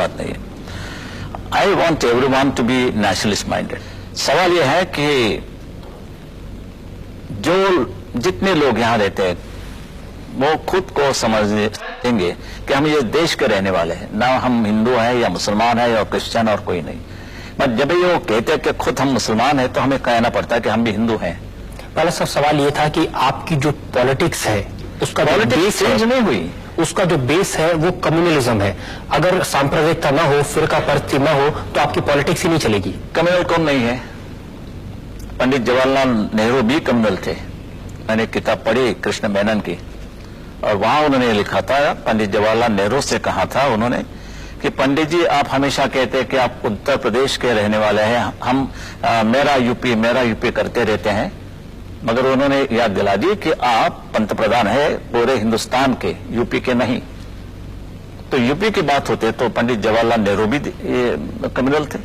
बात नहीं है। I want everyone to be nationalist minded. सवाल यह है कि जो जितने लोग यहाँ रहते हैं वो खुद को समझेंगे कि हम ये देश के रहने वाले हैं, ना हम हिंदू हैं या मुसलमान हैं या क्रिश्चियन और कोई नहीं। बट जब ये वो कहते हैं कि खुद हम मुसलमान हैं तो हमें कहना पड़ता है कि हम भी हिंदू हैं। पहला सब सवाल ये था कि आपकी जो पॉलिटिक्स है उसका पॉलिटिक्स चेंज नहीं हुई, उसका जो बेस है वो कम्युनलिज्म है। अगर सांप्रदायिकता ना हो, फिरका परस्ती ना हो तो आपकी पॉलिटिक्स ही नहीं चलेगी। कम्युनल कौन नहीं है? पंडित जवाहरलाल नेहरू भी कम्युनल थे। मैंने किताब पढ़ी कृष्ण मेनन की और वहां उन्होंने लिखा था, पंडित जवाहरलाल नेहरू से कहा था उन्होंने कि पंडित जी आप हमेशा कहते हैं कि आप उत्तर प्रदेश के रहने वाले हैं, हम मेरा यूपी करते रहते हैं, मगर उन्होंने याद दिला दी कि आप पंतप्रधान है पूरे हिंदुस्तान के, यूपी के नहीं। तो यूपी की बात होती है तो पंडित जवाहरलाल नेहरू भी कम्युनल थे।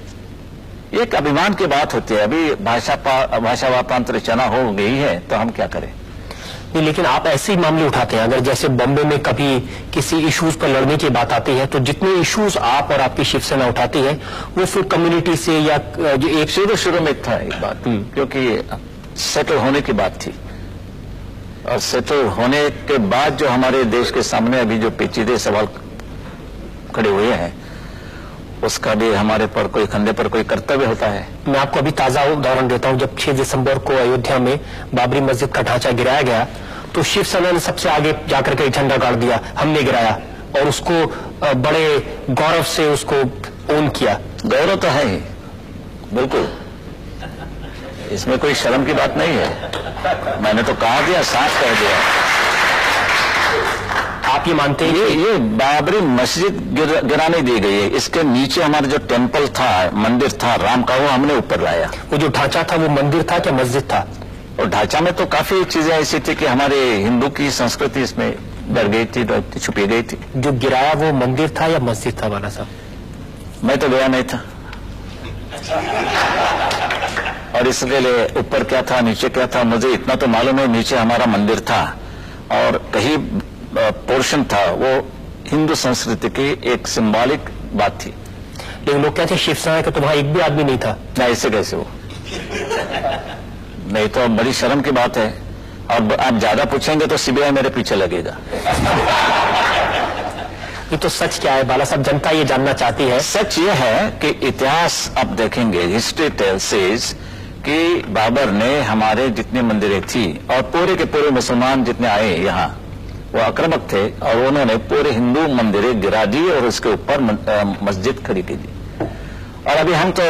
एक अभिमान की बात होती है। अभी भाषा वापांतर रचना हो गई है तो हम क्या करें? नहीं, लेकिन आप ऐसे ही मामले उठाते हैं। अगर जैसे बॉम्बे में कभी किसी इश्यूज पर लड़ने की बात आती है तो जितने इश्यूज आप और आपकी शिवसेना उठाती है वो फिर कम्युनिटी से या जो एक शुरू में था एक बात, क्योंकि सेटल होने की बात थी और सेटल होने के बाद जो हमारे देश के सामने अभी जो पेचीदे सवाल खड़े हुए हैं उसका भी हमारे पर कोई कंधे पर कोई कर्तव्य होता है। मैं आपको अभी ताजा उदाहरण देता हूं। जब 6 दिसंबर को अयोध्या में बाबरी मस्जिद का ढांचा गिराया गया तो शिवसेना ने सबसे आगे जाकर के झंडा गाड़ दिया, हमने गिराया, और उसको बड़े गौरव से उसको ओन किया। गौरव तो है ही, बिल्कुल, इसमें कोई शर्म की बात नहीं है। मैंने तो कहा दिया, साफ कह दिया। आप ये मानते हैं ये बाबरी मस्जिद गिराने दी गई है, इसके नीचे हमारा जो टेम्पल था, मंदिर था राम का, वो हमने ऊपर लाया। वो जो ढांचा था वो मंदिर था क्या मस्जिद था? और ढांचा में तो काफी चीजें ऐसी थी कि हमारे हिंदू की संस्कृति इसमें डर गई थी, छुपी गई थी। जो गिराया वो मंदिर था या मस्जिद था बाला साहब? मैं तो गया नहीं था और इसके लिए ऊपर क्या था नीचे क्या था मुझे इतना तो मालूम है। नीचे हमारा मंदिर था और कहीं पोर्शन था वो हिंदू संस्कृति की एक सिंबॉलिक बात थी। लेकिन लोग कहते हैं शिवसेना का तो वहां एक भी आदमी नहीं था। ना, ऐसे कैसे हो? नहीं तो बड़ी शर्म की बात है। और आप ज्यादा पूछेंगे तो सीबीआई मेरे पीछे लगेगा। ये तो सच क्या है बाला साहब, जनता ये जानना चाहती है। सच ये है कि इतिहास आप देखेंगे, हिस्ट्री टेल्स सेज कि बाबर ने हमारे जितने मंदिरें थी और पूरे के पूरे मुसलमान जितने आए यहाँ वो आक्रामक थे और उन्होंने पूरे हिंदू मंदिरें गिरा दी और उसके ऊपर मस्जिद खड़ी की दी। और अभी हम तो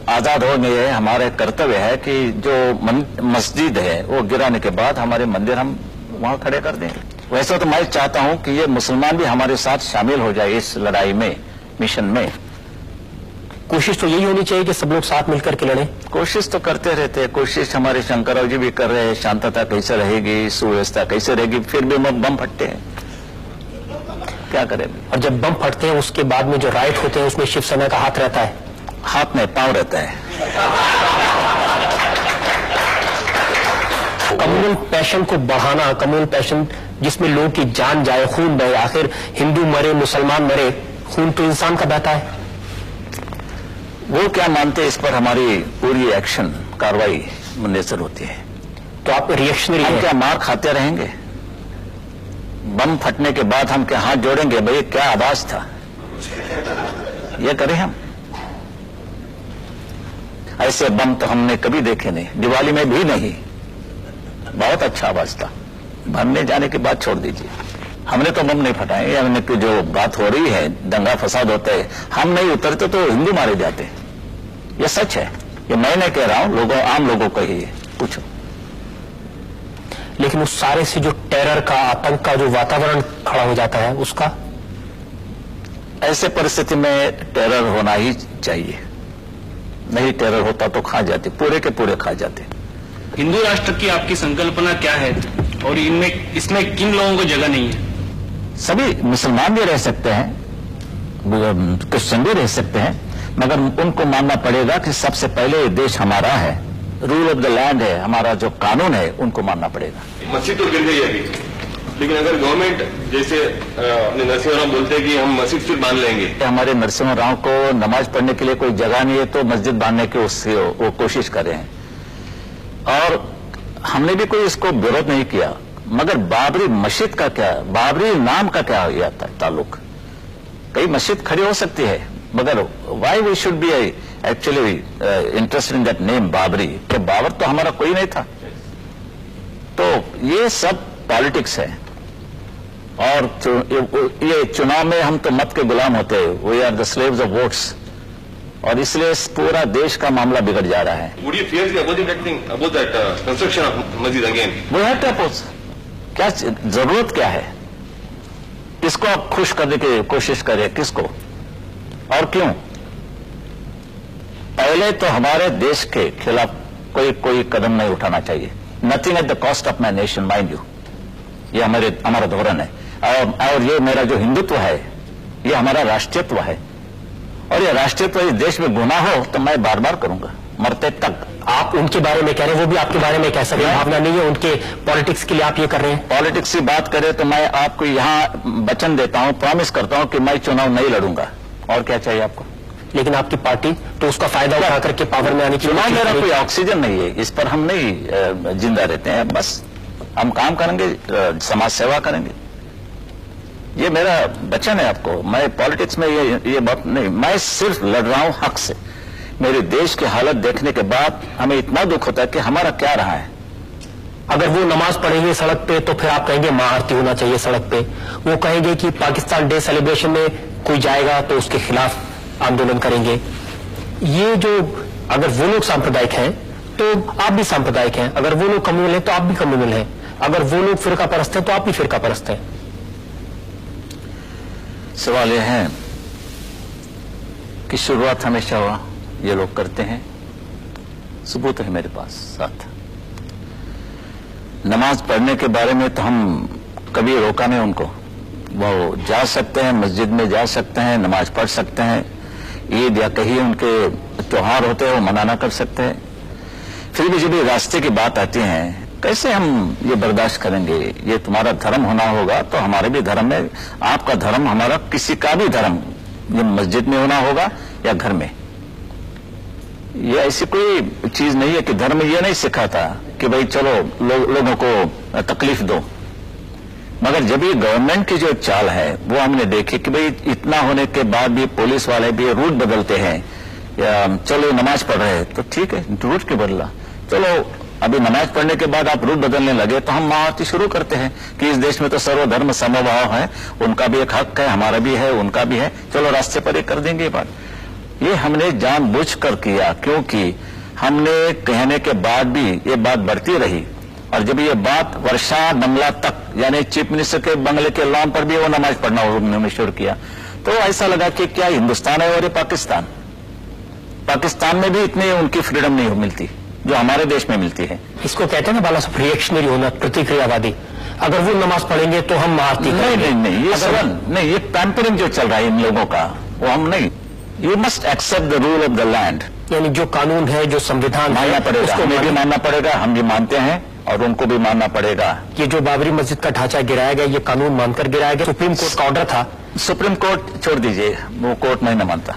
आजाद हो गए हैं, हमारे कर्तव्य है कि जो मस्जिद है वो गिराने के बाद हमारे मंदिर हम वहां खड़े कर दें। वैसे तो मैं चाहता हूं कि ये मुसलमान भी हमारे साथ शामिल हो जाए इस लड़ाई में, मिशन में। कोशिश तो यही होनी चाहिए कि सब लोग साथ मिलकर के लड़ें। कोशिश तो करते रहते हैं, कोशिश हमारे शंकरराव जी भी कर रहे हैं। शांतता कैसे रहेगी, सुव्यवस्था कैसे रहेगी, फिर भी बम फटते हैं, क्या करें? और जब बम फटते हैं उसके बाद में जो राइट होते हैं उसमें शिवसेना का हाथ रहता है? हाथ में पांव रहता है। कम्युनल पैशन को बढ़ाना, कम्युनल पैशन जिसमें लोगों की जान जाए, खून बहे, आखिर हिंदू मरे मुसलमान मरे, खून तो इंसान का बहता है। वो क्या मानते हैं इस पर हमारी पूरी एक्शन कार्रवाई मुनसर होती है। तो आप रिएक्शनरी हैं? क्या मार खाते रहेंगे? बम फटने के बाद हम क्या हाथ जोड़ेंगे? भाई क्या आवाज था, ये करें हम? ऐसे बम तो हमने कभी देखे नहीं, दिवाली में भी नहीं। बहुत अच्छा आवाज था, भरने जाने के बाद छोड़ दीजिए। हमने तो बम नहीं फटाए। हमने जो बात हो रही है, दंगा फसाद होता है, हम नहीं उतरते तो हिंदू मारे जाते। ये सच है, ये मैं नहीं कह रहा हूं, लोगों आम लोगों को ही पूछो। लेकिन उस सारे से जो टेरर का, आतंक का जो वातावरण खड़ा हो जाता है उसका, ऐसे परिस्थिति में टेरर होना ही चाहिए। नहीं टेरर होता तो खा जाते, पूरे के पूरे खा जाते। हिंदू राष्ट्र की आपकी संकल्पना क्या है और इसमें किन लोगों को जगह नहीं है? सभी मुसलमान भी रह सकते हैं, क्रिश्चियन भी रह सकते हैं, मगर उनको मानना पड़ेगा कि सबसे पहले ये देश हमारा है, रूल ऑफ द लैंड है, हमारा जो कानून है उनको मानना पड़ेगा। मस्जिद तो गिर गई अभी, लेकिन अगर गवर्नमेंट जैसे अपने नरसिम्हा राव बोलते हैं कि हम मस्जिद फिर बांध लेंगे, हमारे नरसिम्हा राव को नमाज पढ़ने के लिए कोई जगह नहीं है तो मस्जिद बांधने की उससे वो कोशिश कर रहे हैं, और हमने भी कोई इसको विरोध नहीं किया। मगर बाबरी मस्जिद का क्या, बाबरी नाम का क्या हो जाता है ताल्लुक? कई मस्जिद खड़ी हो सकती है, मगर why we should be actually interested in that name Babri? कि बाबर तो हमारा कोई नहीं था। तो ये सब पॉलिटिक्स है, और ये चुनाव में हम तो मत के गुलाम होते हैं, we are the slaves of votes, और इसलिए पूरा देश का मामला बिगड़ जा रहा है। would you fiercely oppose that thing, oppose that construction of masjid again? वो है क्या अपोज? क्या जरूरत क्या है? किसको आप खुश करने की कोशिश करें, किसको और क्यों? पहले तो हमारे देश के खिलाफ कोई कदम नहीं उठाना चाहिए। Nothing at the cost of my nation, mind you, ये हमारा धोरण है। और ये मेरा जो हिंदुत्व है, ये हमारा राष्ट्रीयत्व है, और ये राष्ट्रीयत्व इस देश में गुनाह हो तो मैं बार बार करूंगा मरते तक। आप उनके बारे में कह रहे हैं, वो भी आपके बारे में कह सकते हैं, भावना नहीं है उनके पॉलिटिक्स के लिए आप ये कर रहे हैं। पॉलिटिक्स की बात करें तो मैं आपको यहाँ वचन देता हूँ, प्रॉमिस करता हूँ कि मैं चुनाव नहीं लड़ूंगा। और क्या चाहिए आपको? लेकिन आपकी पार्टी तो उसका फायदा उठा करके पावर में आने की चुनाव मेरा कोई ऑक्सीजन नहीं है, इस पर हम नहीं जिंदा रहते हैं। बस हम काम करेंगे, समाज सेवा करेंगे, ये मेरा वचन है आपको। मैं पॉलिटिक्स में ये बात नहीं, मैं सिर्फ लड़ रहा हूं हक से। मेरे देश की हालत देखने के बाद हमें इतना दुख होता है कि हमारा क्या रहा है। अगर वो नमाज पढ़ेंगे सड़क पे तो फिर आप कहेंगे महाआरती होना चाहिए सड़क पे। वो कहेंगे कि पाकिस्तान डे सेलिब्रेशन में कोई जाएगा तो उसके खिलाफ आंदोलन करेंगे। ये जो, अगर वो लोग सांप्रदायिक हैं तो आप भी सांप्रदायिक हैं, अगर वो लोग कम्युनल हैं तो आप भी कम्युनल हैं, अगर वो लोग फिरका परस्त हैं तो आप भी फिरका परस्त हैं। सवाल यह है कि शुरुआत हमेशा ये लोग करते हैं, सबूत है मेरे पास साथ। नमाज पढ़ने के बारे में तो हम कभी रोका नहीं उनको, वो जा सकते हैं, मस्जिद में जा सकते हैं, नमाज पढ़ सकते हैं, ईद या कहीं उनके त्योहार होते हैं वो मनाना कर सकते हैं। फिर भी जब ये रास्ते की बात आती है, कैसे हम ये बर्दाश्त करेंगे? ये तुम्हारा धर्म होना होगा तो हमारे भी धर्म में, आपका धर्म, हमारा किसी का भी धर्म, ये मस्जिद में होना होगा या घर में। ये ऐसी कोई चीज नहीं है कि धर्म ये नहीं सिखाता कि भाई चलो लोगों को तकलीफ दो। मगर जब ये गवर्नमेंट की जो चाल है वो हमने देखी कि भाई इतना होने के बाद भी पुलिस वाले भी रूट बदलते हैं, या चलो नमाज पढ़ रहे हैं तो ठीक है, रूट क्यों बदला? चलो अभी नमाज पढ़ने के बाद आप रूट बदलने लगे तो हम महाआरती शुरू करते हैं कि इस देश में तो सर्वधर्म समभाव है, उनका भी एक हक है, हमारा भी है, उनका भी है, चलो रास्ते पर एक कर देंगे ये बात। ये हमने जानबूझकर किया, क्योंकि हमने कहने के बाद भी ये बात बढ़ती रही, और जब ये बात वर्षा बंगला तक, यानी चीफ मिनिस्टर के बंगले के लॉन पर भी वो नमाज पढ़ना उन्होंने शुरू किया, तो ऐसा लगा कि क्या हिंदुस्तान है और ये पाकिस्तान। पाकिस्तान में भी इतनी उनकी फ्रीडम नहीं मिलती जो हमारे देश में मिलती है। इसको कहते हैं ना बाला साहब, रिएक्शनरी होना, प्रतिक्रियावादी। अगर वो नमाज पढ़ेंगे तो हम महाआरती करेंगे। नहीं, ये सवाल नहीं, ये पैम्परिंग जो चल रहा है इन लोगों का, वो हम नहीं। You must accept the rule of the land, यानी जो कानून है, जो संविधान मानना पड़ेगा, हमें भी मानना पड़ेगा, हम भी मानते हैं और उनको भी मानना पड़ेगा। ये जो बाबरी मस्जिद का ढांचा गिराया गया, ये कानून मानकर गिराया गया। सुप्रीम कोर्ट का ऑर्डर था। सुप्रीम कोर्ट छोड़ दीजिए, वो कोर्ट नहीं मानता।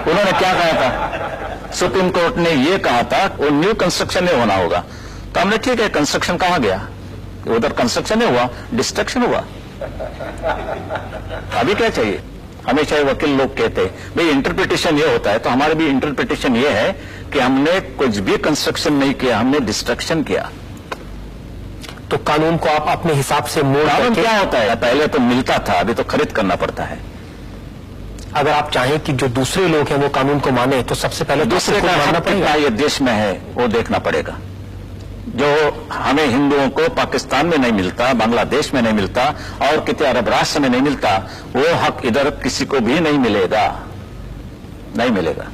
उन्होंने क्या कहा था? सुप्रीम कोर्ट ने ये कहा था वो न्यू कंस्ट्रक्शन में होना होगा, तो हमने ठीक है, कंस्ट्रक्शन कहां गया? उधर कंस्ट्रक्शन नहीं हुआ, डिस्ट्रक्शन हुआ। अभी क्या चाहिए? हमेशा वकील लोग कहते हैं भाई इंटरप्रिटेशन ये होता है, तो हमारे भी इंटरप्रिटेशन ये है कि हमने कुछ भी कंस्ट्रक्शन नहीं किया, हमने डिस्ट्रक्शन किया। तो कानून को आप अपने हिसाब से मोड़ कानून क्या होता है? पहले तो मिलता था, अभी तो खरीद करना पड़ता है। अगर आप चाहें कि जो दूसरे लोग हैं वो कानून को माने, तो सबसे पहले दूसरे का मानना पड़ेगा, ये देश में है वो देखना पड़ेगा। जो हमें हिंदुओं को पाकिस्तान में नहीं मिलता, बांग्लादेश में नहीं मिलता और कितने अरब राष्ट्र में नहीं मिलता, वो हक इधर किसी को भी नहीं मिलेगा, नहीं मिलेगा।